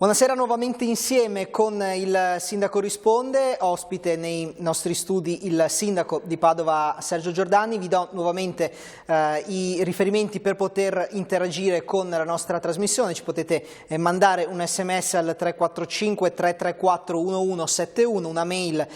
Buonasera nuovamente insieme con il Sindaco Risponde, ospite nei nostri studi il Sindaco di Padova Sergio Giordani. Vi do nuovamente i riferimenti per poter interagire con la nostra trasmissione. Ci potete mandare un sms al 345 334 1171, una mail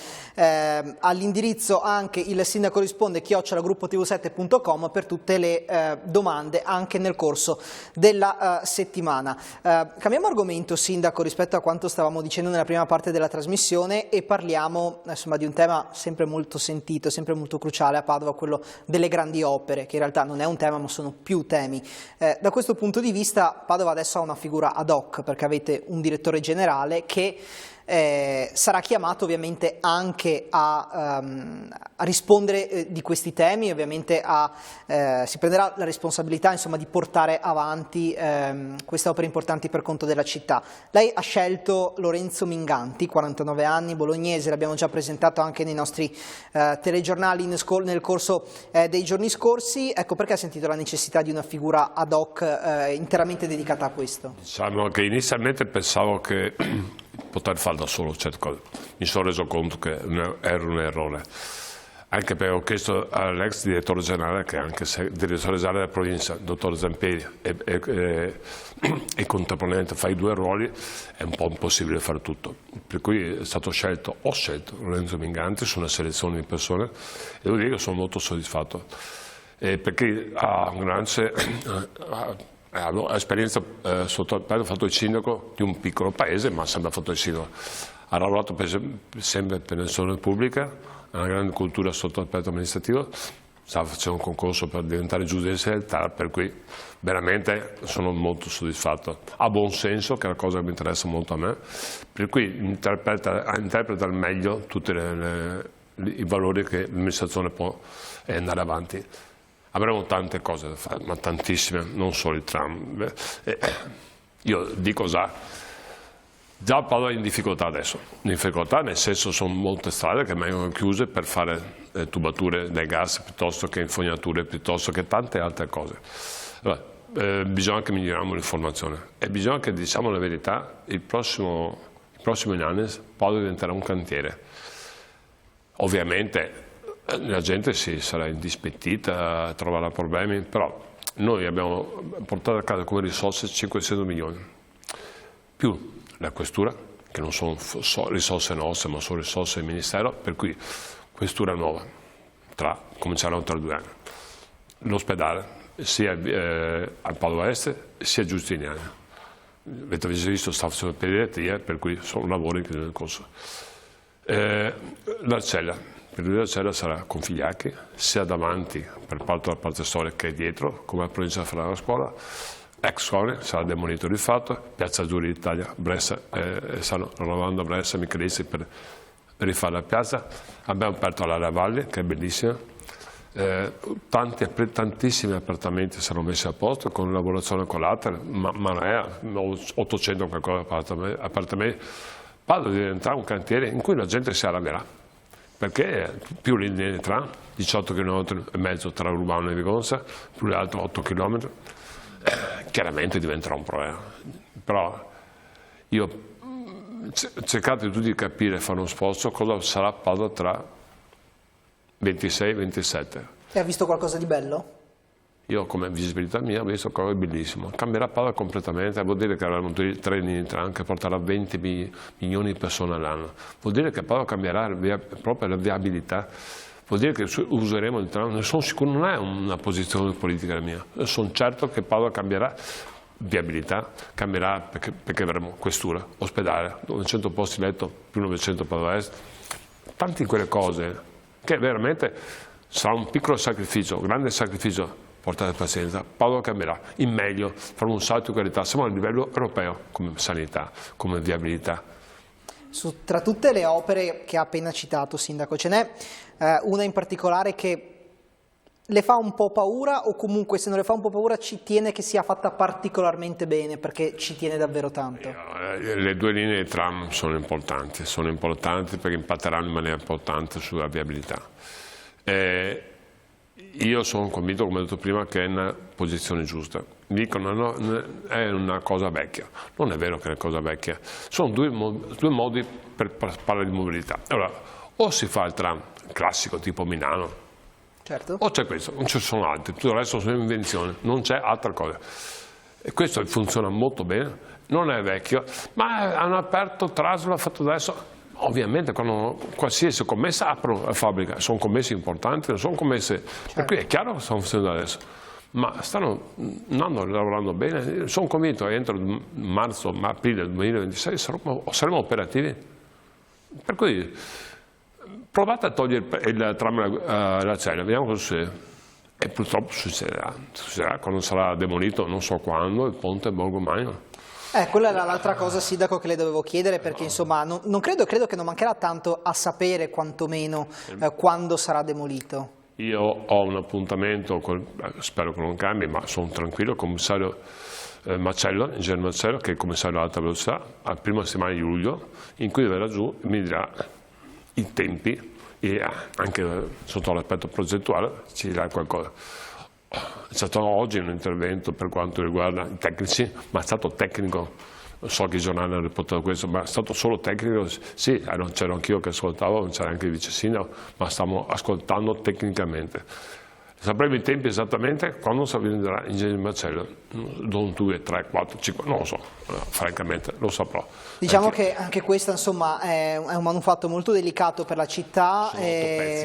all'indirizzo anche il Sindaco Risponde @gruppotv7.com per tutte le domande anche nel corso della settimana. Cambiamo argomento, Sindaco, rispetto a quanto stavamo dicendo nella prima parte della trasmissione, e parliamo insomma di un tema sempre molto sentito, sempre molto cruciale a Padova, quello delle grandi opere, che in realtà non è un tema ma sono più temi. Da questo punto di vista Padova adesso ha una figura ad hoc, perché avete un direttore generale che sarà chiamato ovviamente anche a rispondere di questi temi, ovviamente si prenderà la responsabilità insomma di portare avanti queste opere importanti per conto della città. Lei ha scelto Lorenzo Minganti, 49 anni, bolognese, l'abbiamo già presentato anche nei nostri telegiornali nel corso dei giorni scorsi. Ecco, perché ha sentito la necessità di una figura ad hoc interamente dedicata a questo? Diciamo che inizialmente pensavo che poter fare da solo certe cose. Mi sono reso conto che era un errore, anche perché ho chiesto all'ex direttore generale, che è anche direttore generale della provincia, dottor Zamperi, e contemporaneamente fai due ruoli, è un po' impossibile fare tutto. Per cui ho scelto Lorenzo Minganti su una selezione di persone, e devo dire che sono molto soddisfatto, perché ha un grande esperienza ha fatto il sindaco di un piccolo paese, ma sempre ha fatto il sindaco. Ha lavorato sempre per l'amministrazione pubblica, ha una grande cultura sotto l'aspetto amministrativo, sta facendo un concorso per diventare giudice del TAR, per cui veramente sono molto soddisfatto. Ha buon senso, che è una cosa che mi interessa molto a me, per cui interpreta al meglio tutti i valori che l'amministrazione può andare avanti. Avremo tante cose da fare, ma tantissime, non solo il tram. Io dico già Padova è in difficoltà adesso, nel senso sono molte strade che vengono chiuse per fare tubature del gas, piuttosto che infognature, piuttosto che tante altre cose. Allora, bisogna che miglioriamo l'informazione e bisogna che diciamo la verità, i prossimi anni Padova diventerà un cantiere. Ovviamente la gente si sarà indispettita, troverà problemi, però noi abbiamo portato a casa come risorse 500 milioni, più la questura, che non sono risorse nostre ma sono risorse del Ministero, per cui questura nuova, cominceranno tra 2 anni. L'ospedale, sia a Padova Est sia a Giustiniani. Avete visto, sta facendo pediatria, per cui sono lavori che nel corso. L'Arcella. Per lui la cella sarà con Figliacchi, sia davanti per la parte storica che dietro, come la provincia farà la scuola. Ex scuola sarà demolito di fatto, Piazza Azzurri d'Italia, Brescia, stanno lavando a Brescia, Michelissi per rifare la piazza. Abbiamo aperto l'area Valle, che è bellissima. Tantissimi appartamenti saranno messi a posto con lavorazione con l'Ater, ma 800 qualcosa appartamenti. Padova diventerà un cantiere in cui la gente si arrabbierà, perché più linee di tram, 18 km e mezzo tra Urbano e Vigonza, più le altre 8 km, chiaramente diventerà un problema. Però io cercate tutti di capire e fare uno sforzo cosa sarà Padova tra 26 e 27. E ha visto qualcosa di bello? Io come visibilità mia ho visto qualcosa di bellissimo. Cambierà Padova completamente, vuol dire che avremo 3 linee di tram che porterà 20 milioni di persone all'anno. Vuol dire che Padova cambierà proprio la viabilità. Vuol dire che useremo il tram. Ne sono sicuro, non è una posizione politica la mia. Sono certo che Padova cambierà viabilità, cambierà perché avremo questura, ospedale, 900 posti letto più 900 Padova Est. Tante quelle cose che veramente sarà un piccolo sacrificio, un grande sacrificio. Portate pazienza, Padova cambierà in meglio, farà un salto di qualità, siamo a livello europeo come sanità, come viabilità. Tra tutte le opere che ha appena citato, Sindaco, ce n'è una in particolare che le fa un po' paura, o comunque se non le fa un po' paura ci tiene che sia fatta particolarmente bene, perché ci tiene davvero tanto? Le 2 linee di tram sono importanti perché impatteranno in maniera importante sulla viabilità. Io sono convinto, come ho detto prima, che è una posizione giusta. Dicono no, è una cosa vecchia. Non è vero che è una cosa vecchia. Sono due modi per parlare di mobilità. Allora, o si fa il tram classico tipo Milano, certo, o c'è questo, non ci sono altri. Tutto il resto sono invenzioni, non c'è altra cosa. E questo funziona molto bene, non è vecchio, ma hanno aperto Traslo, l'ha fatto adesso. Ovviamente quando qualsiasi commessa apre la fabbrica, sono commesse importanti, non sono commesse, certo. Per cui è chiaro che stanno funzionando adesso, ma stanno lavorando bene, sono convinto che entro marzo, aprile 2026 saremo operativi, per cui provate a togliere il tram alla Cella, vediamo cosa succede, e purtroppo succederà quando sarà demolito, non so quando, il ponte Borgo Magno. Quella era l'altra cosa, Sindaco, che le dovevo chiedere, perché insomma non credo che non mancherà tanto a sapere quantomeno quando sarà demolito. Io ho un appuntamento, spero che non cambi, ma sono tranquillo, il commissario Marcello, ingegnere Marcello, che è il commissario dell'alta velocità, alla prima settimana di luglio, in cui verrà giù e mi dirà i tempi e anche sotto l'aspetto progettuale ci dirà qualcosa. È stato oggi un intervento per quanto riguarda i tecnici, ma è stato tecnico, non so che giornale ha riportato questo, ma è stato solo tecnico, sì, c'ero anch'io che ascoltavo, c'era anche il vice sindaco, ma stiamo ascoltando tecnicamente. Sapremo i tempi esattamente quando sarà ingegnere Marcello, non 2, 3, 4, 5, non lo so, francamente lo saprò. Diciamo che anche questo insomma è un manufatto molto delicato per la città.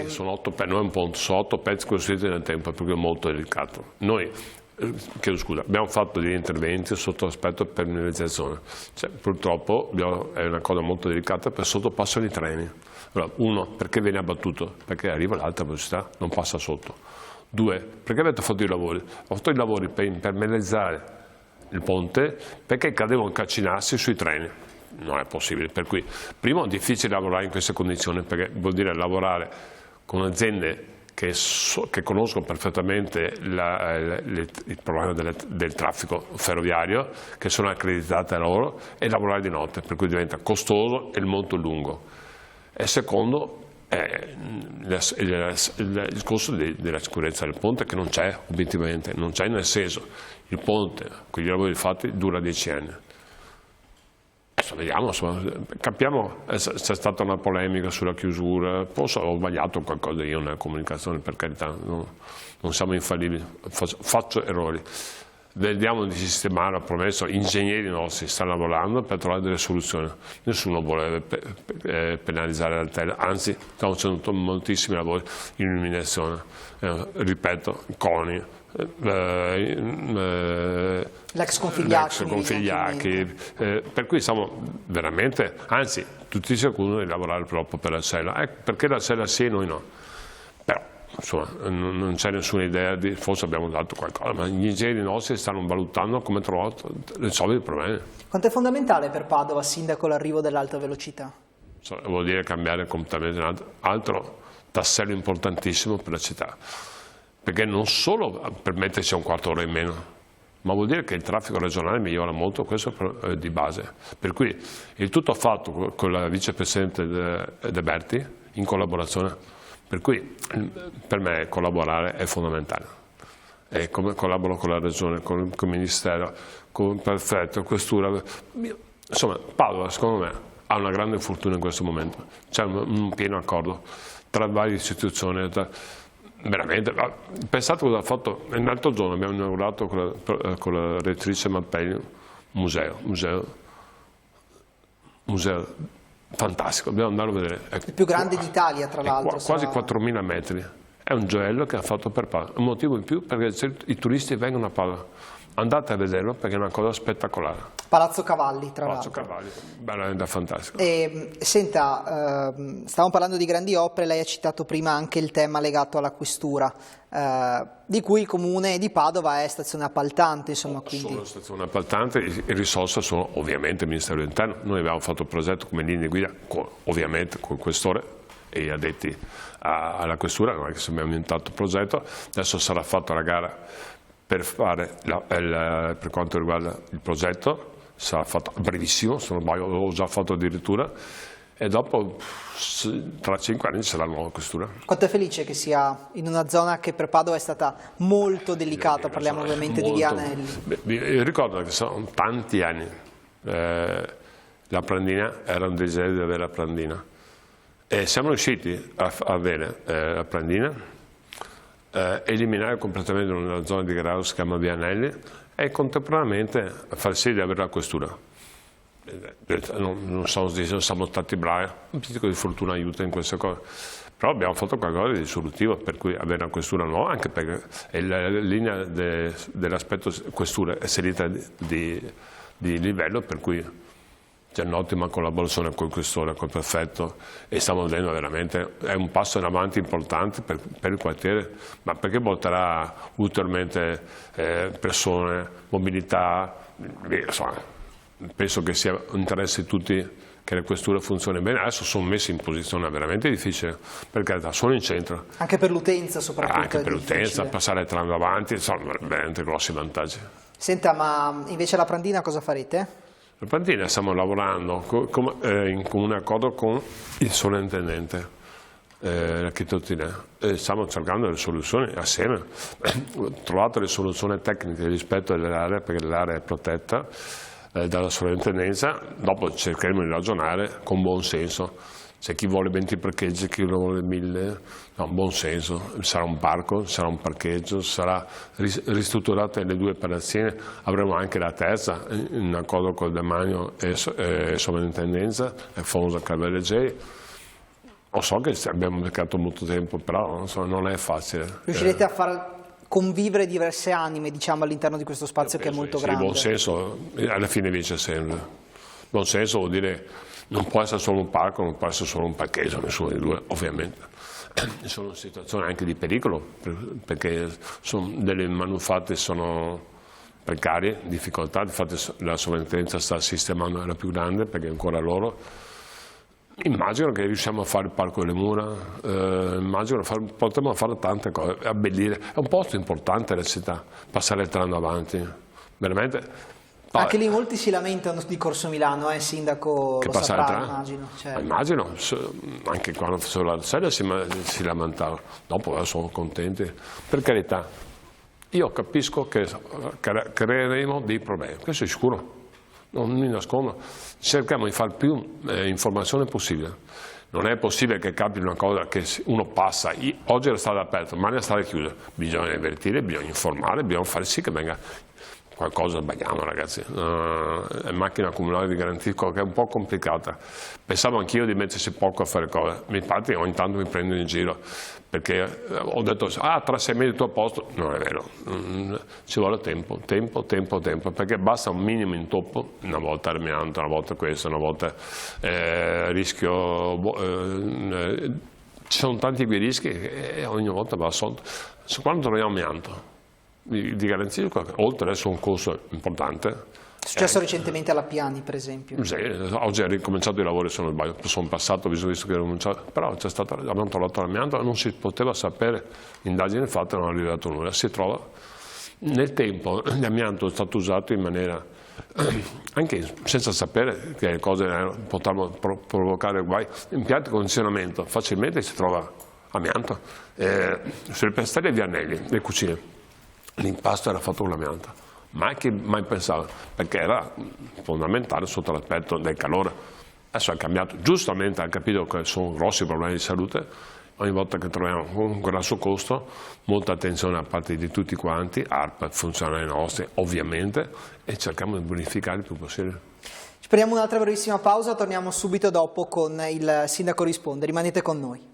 Sono 8 pezzi, non è un ponte, sono 8 pezzi costruiti nel tempo, perché è molto delicato. Noi, chiedo scusa, abbiamo fatto degli interventi sotto l'aspetto per mineralizzazione, purtroppo è una cosa molto delicata per sottopassano i treni. Allora, uno, perché viene abbattuto? Perché arriva all'alta velocità, non passa sotto. 2, perché avete fatto i lavori? Ho fatto i lavori per impermeabilizzare il ponte perché cadevano calcinarsi sui treni. Non è possibile, per cui primo è difficile lavorare in queste condizioni, perché vuol dire lavorare con aziende che conoscono perfettamente il problema del traffico ferroviario, che sono accreditate a loro, e lavorare di notte, per cui diventa costoso e molto lungo. E secondo il costo della sicurezza del ponte, che non c'è obiettivamente, non c'è, nel senso, il ponte con i lavori fatti dura 10 anni. Adesso vediamo, capiamo, c'è stata una polemica sulla chiusura, forse ho sbagliato qualcosa io nella comunicazione, per carità, non siamo infallibili, faccio errori. Vediamo di sistemare, ho promesso, gli ingegneri nostri stanno lavorando per trovare delle soluzioni. Nessuno vuole penalizzare l'Altella, anzi stiamo facendo moltissimi lavori in illuminazione, ripeto, CONI, l'ex Configliacchi, per cui siamo veramente, anzi tutti sicuri di lavorare proprio per la Sella, perché la Sella sì e noi no, però insomma, non c'è nessuna idea, forse abbiamo dato qualcosa, ma gli ingegneri nostri stanno valutando come trovare risolvere i problemi. Quanto è fondamentale per Padova, Sindaco, l'arrivo dell'alta velocità? Vuol dire cambiare completamente un altro tassello importantissimo per la città, perché non solo per metterci un quarto d'ora in meno, ma vuol dire che il traffico regionale migliora molto, questo di base. Per cui il tutto fatto con la vicepresidente De Berti in collaborazione. Per cui per me collaborare è fondamentale, e come collaboro con la Regione, con il Ministero, con il Prefetto, Questura, insomma Padova secondo me ha una grande fortuna in questo momento, c'è un pieno accordo tra varie istituzioni, veramente, pensate cosa ha fatto, l'altro giorno abbiamo inaugurato con la rettrice Mappelli un museo fantastico, dobbiamo andarlo a vedere. Il più grande d'Italia, tra l'altro. Quasi 4.000 metri. È un gioiello che ha fatto per Padova. Un motivo in più perché i turisti vengono a Padova. Andate a vederlo perché è una cosa spettacolare. Palazzo Cavalli, tra l'altro. Palazzo Cavalli, veramente fantastico. Senta, stavamo parlando di grandi opere, lei ha citato prima anche il tema legato alla questura, di cui il comune di Padova è stazione appaltante, insomma. Quindi... Sono stazione appaltante, le risorse sono ovviamente il Ministero dell'Interno. Noi abbiamo fatto il progetto come linee guida, ovviamente con il questore e gli addetti alla questura, non è che abbiamo inventato il progetto, adesso sarà fatta la gara per fare per quanto riguarda il progetto, sarà fatto a brevissimo, se non sbaglio l'ho già fatto addirittura, e dopo tra 5 anni c'è la nuova questura. Quanto è felice che sia in una zona che per Padova è stata molto delicata, parliamo ovviamente di Via Anelli. Io ricordo che sono tanti anni, la Prandina era un desiderio di avere la Prandina e siamo riusciti a avere la Prandina, eliminare completamente una zona di grado che si chiama Via Anelli e contemporaneamente far sì di avere la questura. Non siamo stati bravi, un pizzico di fortuna aiuta in queste cose, però abbiamo fatto qualcosa di risolutivo, per cui avere una questura nuova, anche perché la linea dell'aspetto questura è salita di livello, per cui c'è un'ottima collaborazione col questore, col prefetto, e stiamo vedendo veramente, è un passo in avanti importante per il quartiere, ma perché porterà ulteriormente persone, mobilità, insomma. Penso che sia interesse di tutti che le questure funzionino bene. Adesso sono messi in posizione veramente difficile, perché sono in centro. Anche per l'utenza soprattutto. Anche per l'utenza, passare il tram davanti, sono veramente grossi vantaggi. Senta, ma invece la Prandina cosa farete? La Prandina stiamo lavorando in comune accordo con il sovrintendente. L'architettura, stiamo cercando delle soluzioni assieme. Ho trovato le soluzioni tecniche rispetto all'area, perché l'area è protetta dalla sovrintendenza. Dopo cercheremo di ragionare con buon senso. C'è chi vuole 20 parcheggi, chi vuole 1000, no, buon senso. Sarà un parco, sarà un parcheggio, sarà ristrutturate le due palazzine, avremo anche la terza in accordo con il demanio e sovrintendenza, il famoso Cavalleggeri. Lo so che abbiamo beccato molto tempo, però non è facile. Riuscirete a far convivere diverse anime, diciamo, all'interno di questo spazio che è molto grande? Buon senso alla fine vince sempre. Buon senso vuol dire non può essere solo un parco, non può essere solo un parcheggio, nessuno dei due, ovviamente. Sono situazioni anche di pericolo, perché delle manufatte sono precarie, difficoltà, infatti la sovrintendenza sta sistemando la più grande, perché è ancora loro. Immagino che riusciamo a fare il Parco delle Mura, potremmo fare tante cose, abbellire. È un posto importante la città, passare il tram davanti, veramente. Anche lì molti si lamentano di Corso Milano, sindaco, che lo saprà, immagino. Certo. Immagino, anche quando facevo la sede si lamentavano, dopo sono contenti. Per carità, io capisco che creeremo dei problemi, questo è sicuro. Non mi nascondo, cerchiamo di fare più informazione possibile. Non è possibile che capiti una cosa che uno passa, oggi è la strada aperta, domani è la strada chiusa. Bisogna avvertire, bisogna informare, bisogna fare sì che venga qualcosa. Sbagliamo, ragazzi. È macchina comunale di garanzia che è un po' complicata. Pensavo anch'io di mettersi poco a fare cose, infatti ogni tanto mi prendo in giro, perché ho detto tra 6 mesi tutto a posto. Non è vero, ci vuole tempo, perché basta un minimo intoppo, una volta amianto, una volta questo, una volta rischio, ci sono tanti quei rischi e ogni volta va sotto. Quando troviamo amianto di garanzia, oltre ad essere un costo importante. È successo recentemente alla Piani, per esempio. Sì, oggi è ricominciato i lavori, sono passato, visto che però abbiamo trovato l'amianto, non si poteva sapere, indagini fatte, non è arrivato nulla. Si trova nel tempo, l'amianto è stato usato in maniera, anche senza sapere che le cose potevano provocare guai. Impianti di condizionamento, facilmente si trova amianto. Sulle piastrelle Via Anelli, le cucine, l'impasto era fatto con l'amianto, mai pensavo, perché era fondamentale sotto l'aspetto del calore. Adesso ha cambiato, giustamente ha capito che sono grossi problemi di salute. Ogni volta che troviamo un grosso costo, molta attenzione da parte di tutti quanti, ARPA, funzionari nostri ovviamente, e cerchiamo di bonificare il più possibile. Ci prendiamo un'altra brevissima pausa, torniamo subito dopo con il Sindaco Risponde, rimanete con noi.